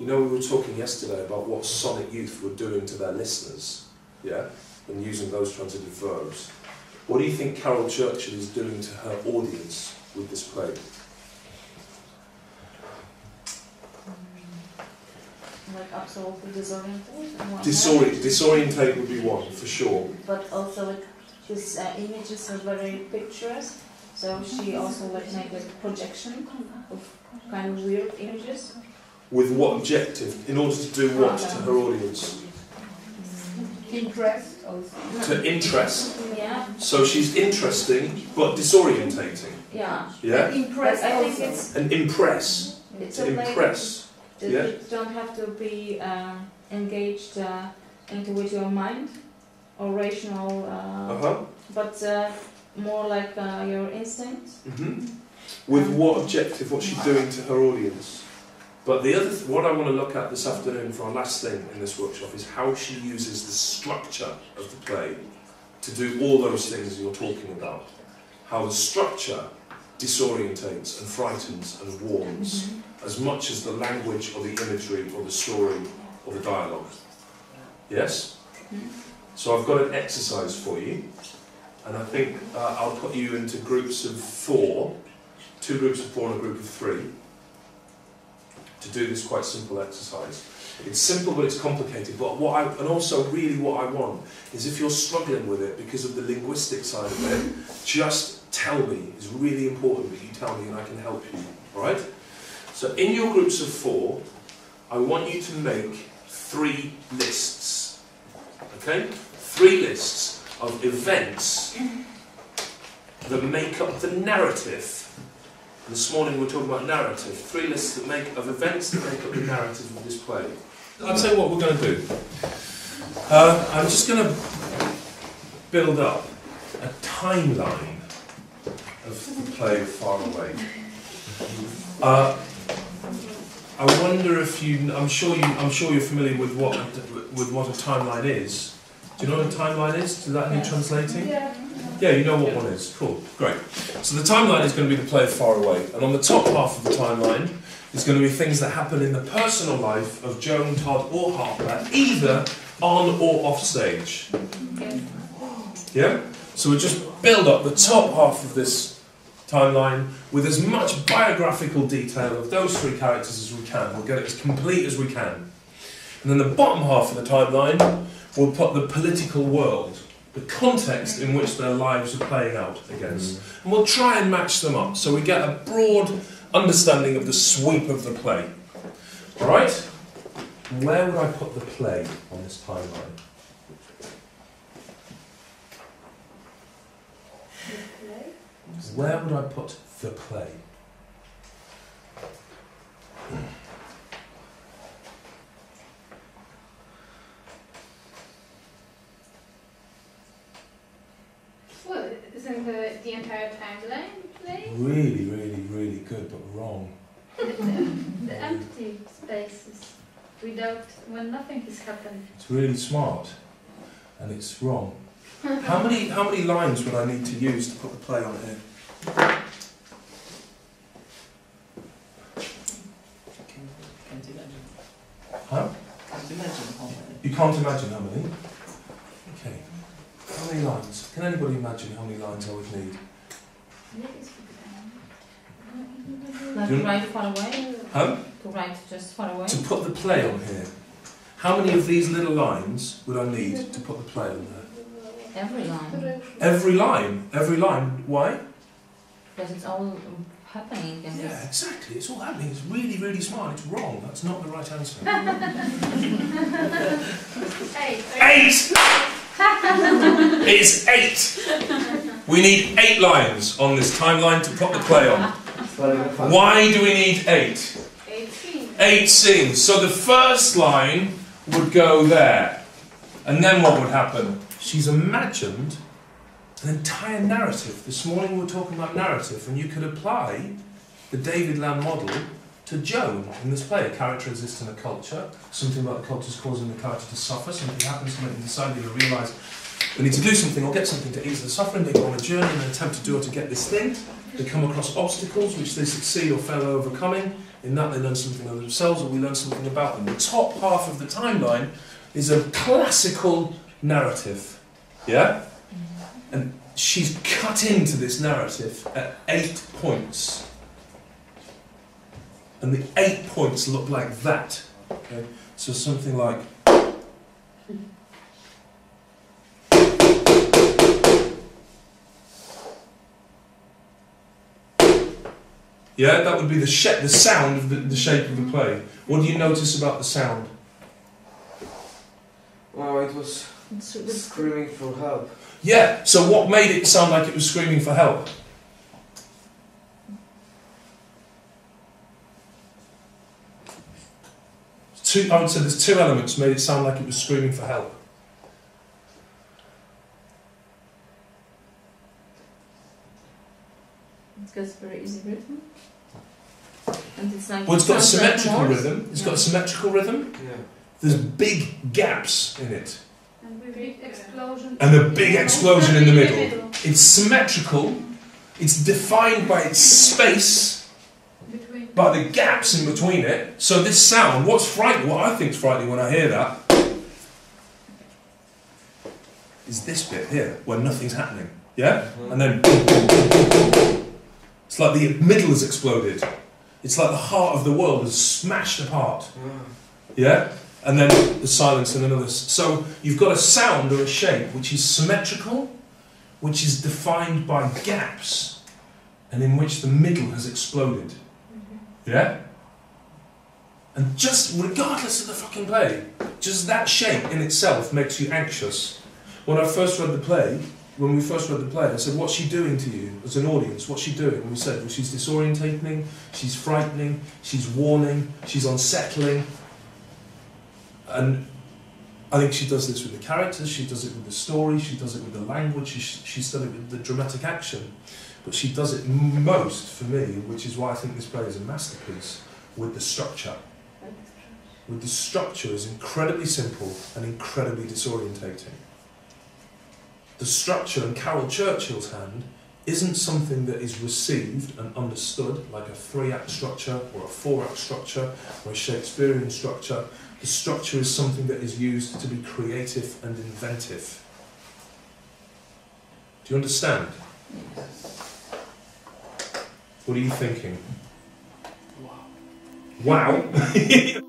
You know, we were talking yesterday about what Sonic Youth were doing to their listeners, yeah, and using those transitive verbs. What do you think Carol Churchill is doing to her audience with this play? Like absolutely disorientate? Disorientate would be one, for sure. But also like his images are very picturesque, so she also like made a projection of kind of weird images. With what objective? In order to do what to her audience? Interest also. To interest. Yeah. So she's interesting, but disorientating. Yeah. Yeah? Impress. I think it's... And impress. It's To impress. Yeah. You don't have to be engaged into your mind or rational, but more like your instinct. Mm-hmm. With what objective? What's she doing to her audience? But the other, what I want to look at this afternoon for our last thing in this workshop is how she uses the structure of the play to do all those things you're talking about. How the structure disorientates and frightens and warns as much as the language or the imagery or the story or the dialogue. Yes? So I've got an exercise for you, and I think I'll put you into groups of 4, 2 groups of 4 and a group of 3, to do this quite simple exercise. It's simple but it's complicated, but and also really what I want is, if you're struggling with it because of the linguistic side of it, just tell me. It's really important that you tell me and I can help you, alright? So in your groups of 4, I want you to make 3 lists, okay? 3 lists of events that make up the narrative. This morning we're talking about narrative. 3 lists of events that make up the narrative of this play. I'll tell you what we're going to do. I'm just going to build up a timeline of the play of Far Away. I wonder if I'm sure you're familiar with what a timeline is. Do you know what a timeline is? Does that need translating? Yeah. Yeah, you know what one is. Cool, great. So the timeline is going to be the play of Far Away, and on the top half of the timeline is going to be things that happen in the personal life of Joan, Todd or Harper, either on or off stage. Yeah? So we just build up the top half of this timeline with as much biographical detail of those 3 characters as we can. We'll get it as complete as we can. And then the bottom half of the timeline, we'll put the political world, the context in which their lives are playing out against. And we'll try and match them up so we get a broad understanding of the sweep of the play. Alright? Where would I put the play on this timeline? Where would I put the play? Well, isn't the entire timeline play? Really, really, really good, but wrong. The empty spaces, when nothing has happened. It's really smart, and it's wrong. How many lines would I need to use to put the play on here? Can't imagine. Huh? Can't imagine how many. You can't imagine how many? Okay. How many lines? Can anybody imagine how many lines I would need? Like to write far away? Huh? To write just far away? To put the play on here. How many of these little lines would I need to put the play on there? Every line. Every line? Every line. Why? Because it's all happening. Yeah, exactly. It's all happening. It's really, really smart. It's wrong. That's not the right answer. 8. 8! It's 8! We need 8 lines on this timeline to put the play on. Why do we need 8? 8 scenes. 8 scenes. So the first line would go there. And then what would happen? She's imagined an entire narrative. This morning we were talking about narrative, and you could apply the David Lamb model to Joan in this play. A character exists in a culture, something about the culture is causing the character to suffer, something happens to make them decide to realise they need to do something or get something to ease the suffering. They go on a journey and attempt to do or to get this thing. They come across obstacles which they succeed or fail at overcoming. In that they learn something of themselves or we learn something about them. The top half of the timeline is a classical narrative. Yeah? And she's cut into this narrative at 8 points. And the 8 points look like that. Okay? So something like... Yeah, that would be the sound of the shape of the play. What do you notice about the sound? Oh, it was screaming for help. Yeah, so what made it sound like it was screaming for help? I would say there's 2 elements made it sound like it was screaming for help. It's very easy rhythm. And it's like... Well, it's got a symmetrical rhythm. It's got a symmetrical rhythm. Yeah. There's big gaps in it. And a big explosion. And a big explosion in the middle. It's symmetrical. It's defined by its space, by the gaps in between it. So this sound, what's frightening, what I think is frightening when I hear that, is this bit here, where nothing's happening. Yeah? And then... It's like the middle has exploded. It's like the heart of the world is smashed apart. Yeah? And then the silence and another. So you've got a sound or a shape which is symmetrical, which is defined by gaps, and in which the middle has exploded. Yeah? And just regardless of the fucking play, just that shape in itself makes you anxious. When I first read the play, when we first read the play, I said, what's she doing to you as an audience? What's she doing? And we said, well, she's disorientating, she's frightening, she's warning, she's unsettling. And I think she does this with the characters, she does it with the story, she does it with the language, she's done it with the dramatic action. But she does it most, for me, which is why I think this play is a masterpiece, with the structure. With the structure is incredibly simple and incredibly disorientating. The structure in Carol Churchill's hand isn't something that is received and understood like a 3-act structure or a 4-act structure or a Shakespearean structure. The structure is something that is used to be creative and inventive. Do you understand? What are you thinking? Wow. Wow.